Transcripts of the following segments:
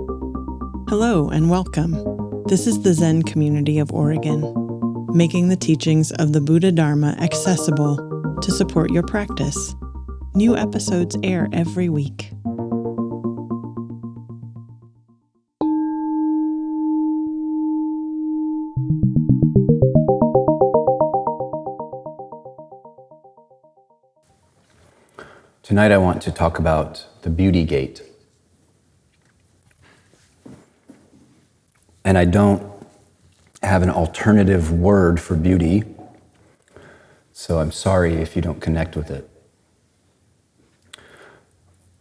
Hello and welcome. This is the Zen community of Oregon, making the teachings of the Buddha Dharma accessible to support your practice. New episodes air every week. Tonight I want to talk about the beauty gate. And I don't have an alternative word for beauty, so I'm sorry if you don't connect with it.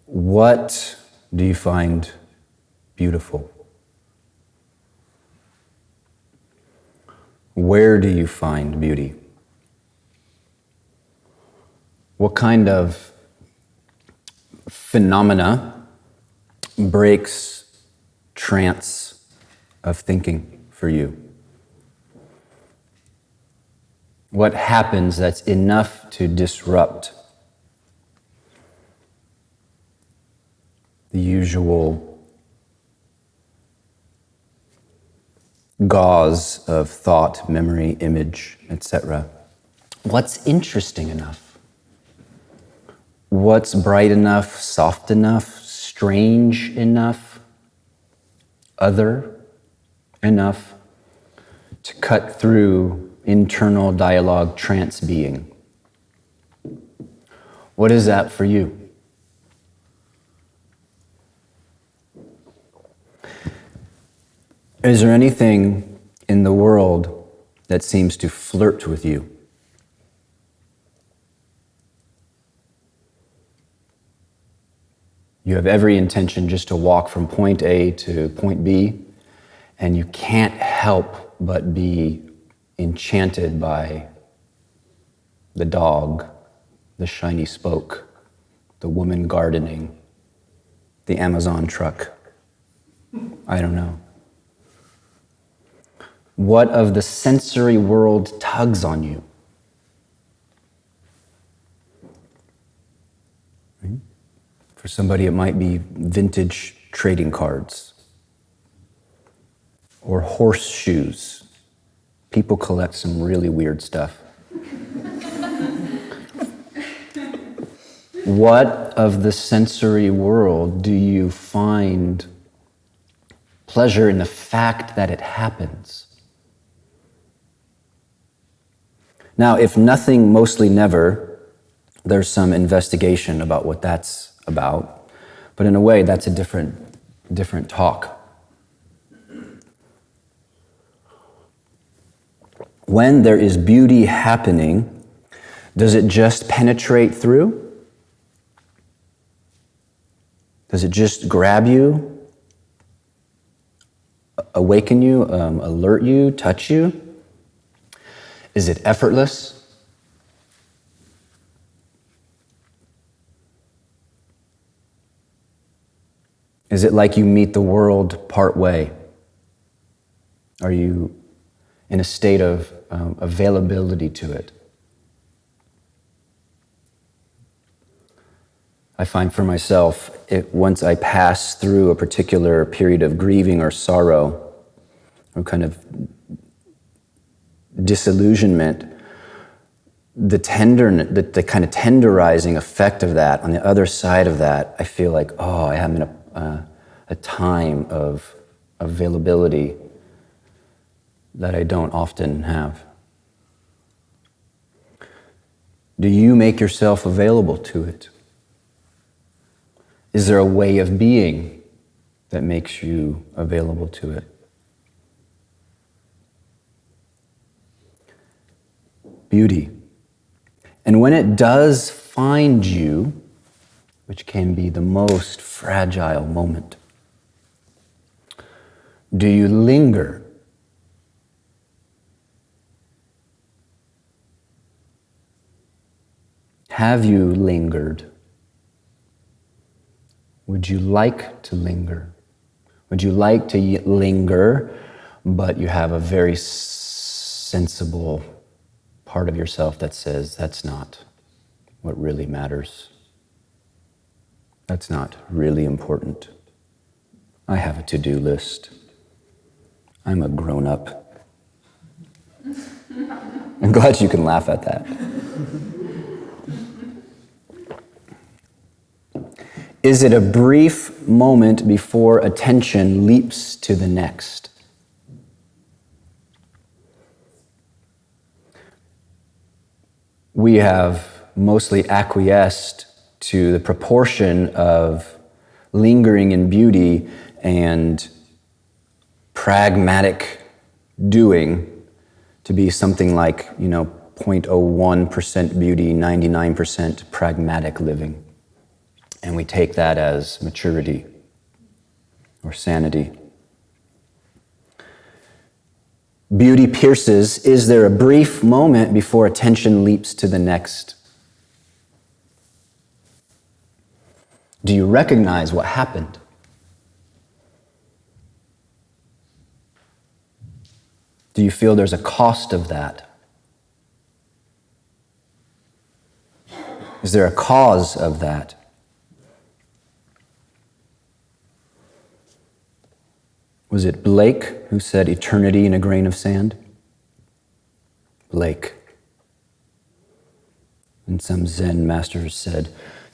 What do you find beautiful? Where do you find beauty? What kind of phenomena breaks trance of thinking for you? What happens that's enough to disrupt the usual gauze of thought, memory, image, etc.? What's interesting enough? What's bright enough, soft enough, strange enough, other enough to cut through internal dialogue trance being? What is that for you? Is there anything in the world that seems to flirt with you? You have every intention just to walk from point A to point B, and you can't help but be enchanted by the dog, the shiny spoke, the woman gardening, the Amazon truck. I don't know. What of the sensory world tugs on you? For somebody, it might be vintage trading cards or horseshoes. People collect some really weird stuff. What of the sensory world do you find pleasure in the fact that it happens? Now, if nothing, mostly never, there's some investigation about what that's about. But in a way, that's a different talk. When there is beauty happening, does it just penetrate through? Does it just grab you, awaken you, alert you, touch you? Is it effortless? Is it like you meet the world part way? Are you in a state of availability to it? I find for myself, once I pass through a particular period of grieving or sorrow, or kind of disillusionment, the kind of tenderizing effect of that, on the other side of that, I feel like, I am in a time of availability that I don't often have. Do you make yourself available to it? Is there a way of being that makes you available to it? Beauty. And when it does find you, which can be the most fragile moment, do you linger? Have you lingered? Would you like to linger? Would you like to linger, but you have a very sensible part of yourself that says that's not what really matters? That's not really important. I have a to-do list. I'm a grown-up. I'm glad you can laugh at that. Is it a brief moment before attention leaps to the next? We have mostly acquiesced to the proportion of lingering in beauty and pragmatic doing to be something like, 0.01% beauty, 99% pragmatic living. And we take that as maturity or sanity. Beauty pierces. Is there a brief moment before attention leaps to the next? Do you recognize what happened? Do you feel there's a cost of that? Is there a cause of that? Was it Blake who said eternity in a grain of sand? Blake. And some Zen masters said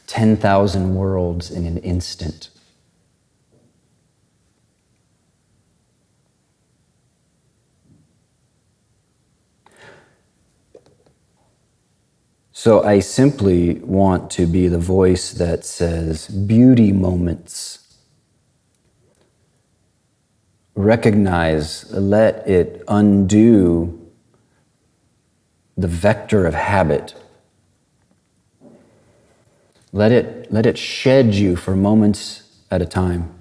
10,000 worlds in an instant. So I simply want to be the voice that says, beauty moments. Recognize, let it undo the vector of habit. Let it shed you for moments at a time.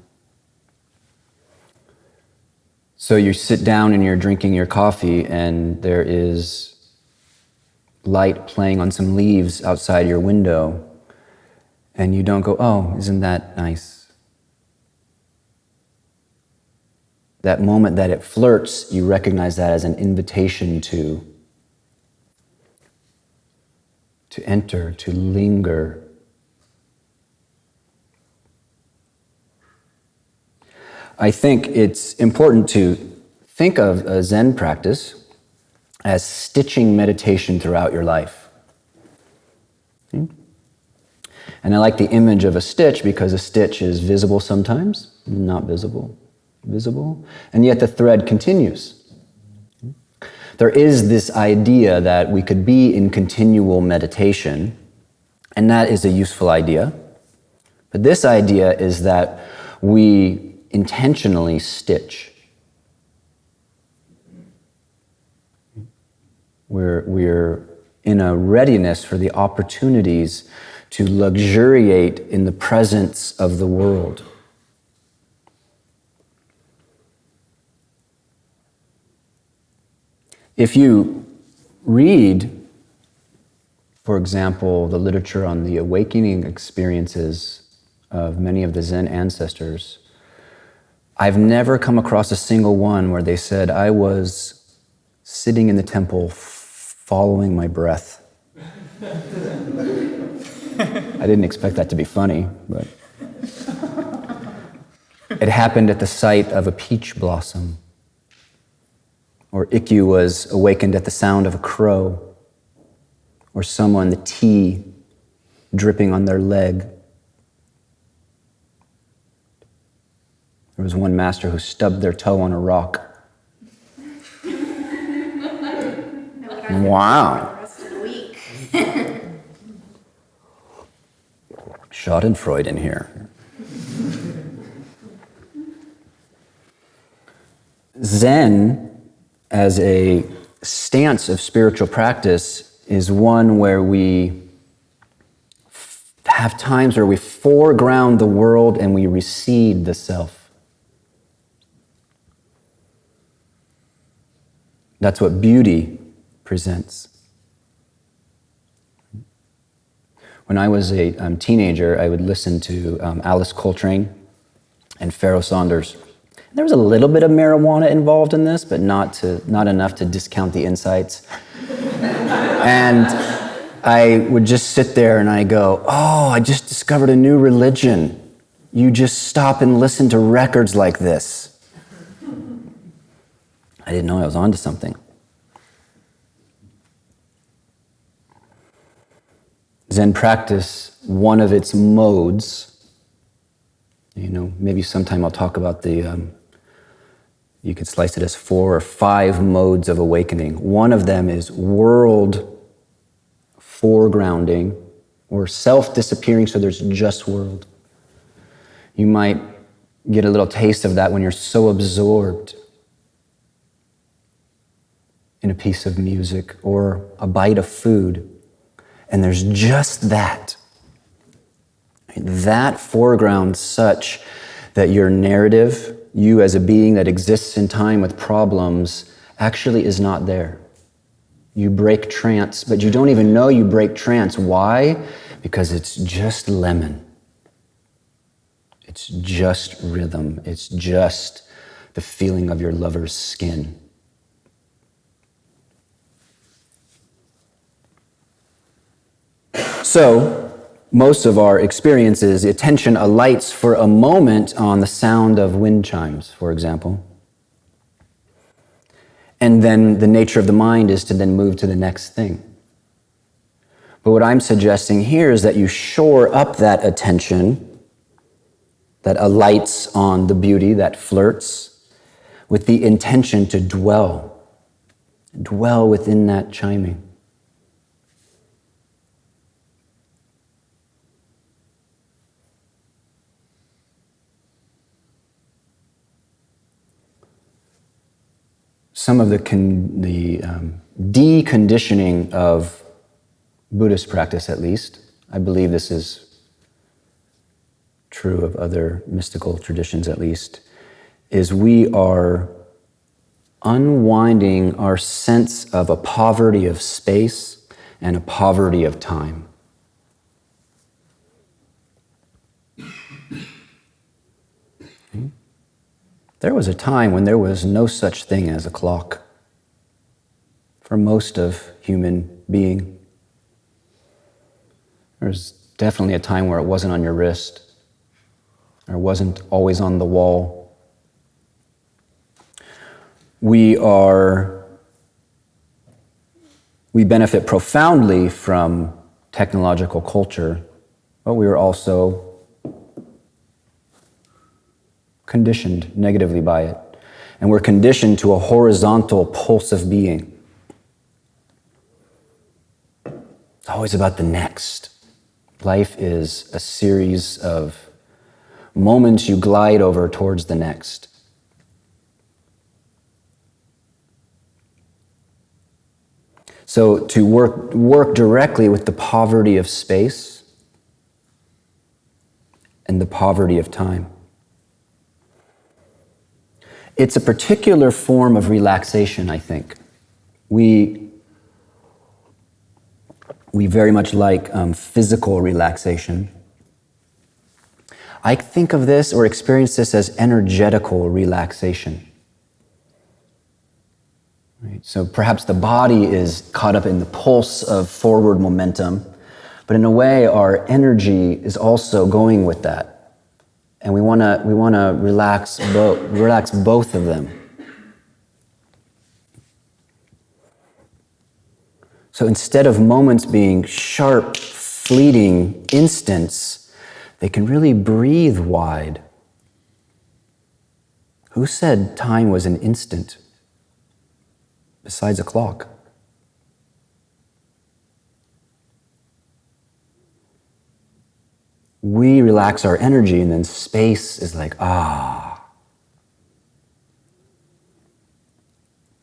So you sit down and you're drinking your coffee and there is light playing on some leaves outside your window and you don't go, oh, isn't that nice? That moment that it flirts, you recognize that as an invitation to enter, to linger. I think it's important to think of a Zen practice as stitching meditation throughout your life. And I like the image of a stitch because a stitch is visible sometimes, not visible. And yet the thread continues. There is this idea that we could be in continual meditation, and that is a useful idea. But this idea is that we intentionally stitch. We're in a readiness for the opportunities to luxuriate in the presence of the world. If you read, for example, the literature on the awakening experiences of many of the Zen ancestors, I've never come across a single one where they said, I was sitting in the temple following my breath. I didn't expect that to be funny, but it happened at the sight of a peach blossom. Or Ikkyu was awakened at the sound of a crow, or someone, the tea dripping on their leg. There was one master who stubbed their toe on a rock. Wow. Schadenfreude in here. Zen, as a stance of spiritual practice, is one where we have times where we foreground the world and we recede the self. That's what beauty presents. When I was a teenager, I would listen to Alice Coltrane and Pharoah Saunders. There was a little bit of marijuana involved in this, but not enough to discount the insights. And I would just sit there and I go, oh, I just discovered a new religion. you just stop and listen to records like this. I didn't know I was onto something. Zen practice, one of its modes, maybe sometime I'll talk about you could slice it as 4 or 5 modes of awakening. One of them is world foregrounding, or self-disappearing so there's just world. You might get a little taste of that when you're so absorbed in a piece of music or a bite of food, and there's just that. That foregrounds such that your narrative, you as a being that exists in time with problems, actually is not there. You break trance, but you don't even know you break trance. Why? Because it's just lemon. It's just rhythm. It's just the feeling of your lover's skin. So, most of our experiences, attention alights for a moment on the sound of wind chimes, for example. And then the nature of the mind is to then move to the next thing. But what I'm suggesting here is that you shore up that attention that alights on the beauty, that flirts, with the intention to dwell within that chiming. Some of the deconditioning of Buddhist practice, at least, I believe this is true of other mystical traditions at least, is we are unwinding our sense of a poverty of space and a poverty of time. There was a time when there was no such thing as a clock for most of human being. There was definitely a time where it wasn't on your wrist, or it wasn't always on the wall. We benefit profoundly from technological culture, but we are also conditioned negatively by it. And we're conditioned to a horizontal pulse of being. It's always about the next. Life is a series of moments you glide over towards the next. So to work directly with the poverty of space and the poverty of time. It's a particular form of relaxation, I think. We very much like physical relaxation. I think of this or experience this as energetical relaxation. Right? So perhaps the body is caught up in the pulse of forward momentum, but in a way our energy is also going with that. And we want to relax both of them. So instead of moments being sharp, fleeting instants, they can really breathe wide. Who said time was an instant besides a clock? We relax our energy and then space is like, ah.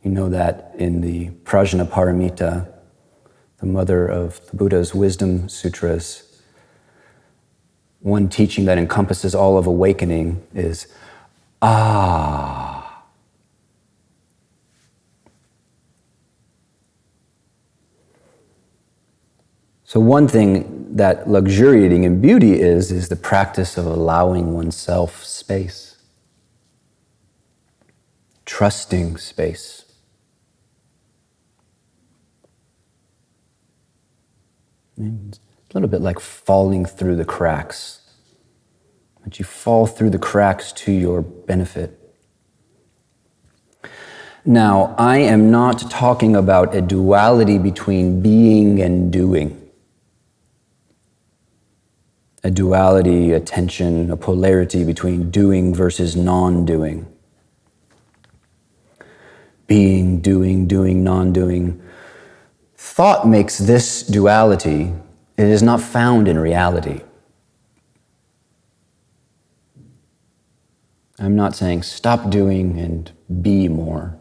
You know that in the Prajnaparamita, the mother of the Buddha's wisdom sutras, one teaching that encompasses all of awakening is, ah. So one thing that luxuriating in beauty is the practice of allowing oneself space, trusting space. It's a little bit like falling through the cracks. That you fall through the cracks to your benefit. Now, I am not talking about a duality between being and doing. A duality, a tension, a polarity between doing versus non-doing. Being, doing, non-doing. Thought makes this duality. It is not found in reality. I'm not saying stop doing and be more.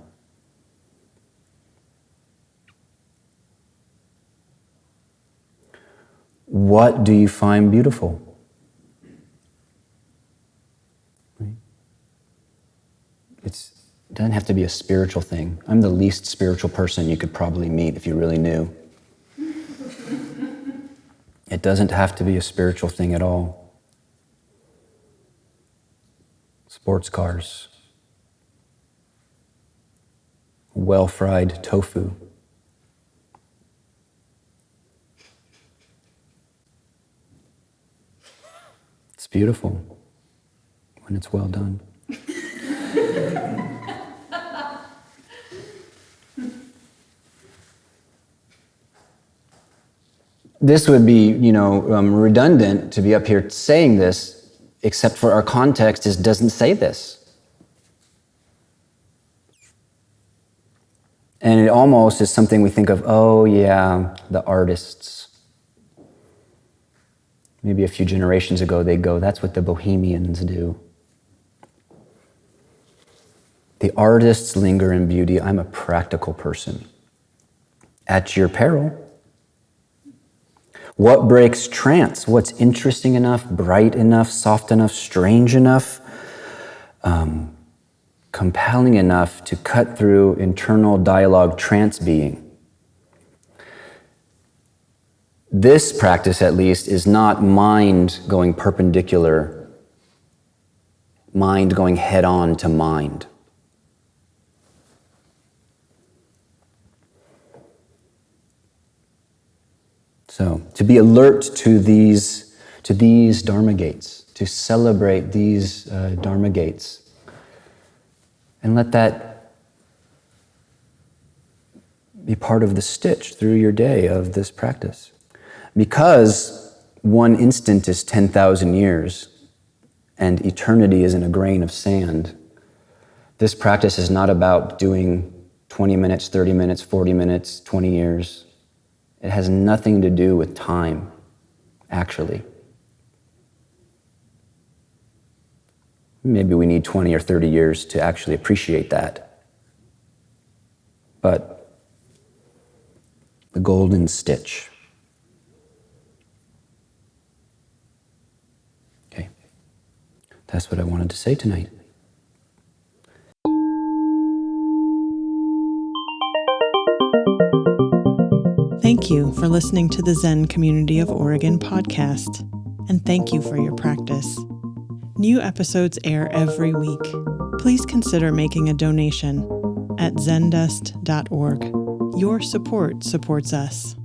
What do you find beautiful? It doesn't have to be a spiritual thing. I'm the least spiritual person you could probably meet if you really knew. It doesn't have to be a spiritual thing at all. Sports cars, well-fried tofu. It's beautiful when it's well done. This would be, redundant to be up here saying this, except for our context doesn't say this. And it almost is something we think of, oh yeah, the artists. Maybe a few generations ago they'd go, that's what the bohemians do. The artists linger in beauty. I'm a practical person. At your peril. What breaks trance? What's interesting enough, bright enough, soft enough, strange enough, compelling enough to cut through internal dialogue trance being? This practice, at least, is not mind going perpendicular, mind going head on to mind. So, to be alert to these Dharma gates, to celebrate these Dharma gates, and let that be part of the stitch through your day of this practice. Because one instant is 10,000 years, and eternity is in a grain of sand, this practice is not about doing 20 minutes, 30 minutes, 40 minutes, 20 years. It has nothing to do with time, actually. Maybe we need 20 or 30 years to actually appreciate that. But the golden stitch. Okay, that's what I wanted to say tonight. Thank you for listening to the Zen Community of Oregon podcast, and thank you for your practice. New episodes air every week. Please consider making a donation at zendust.org. Your support supports us.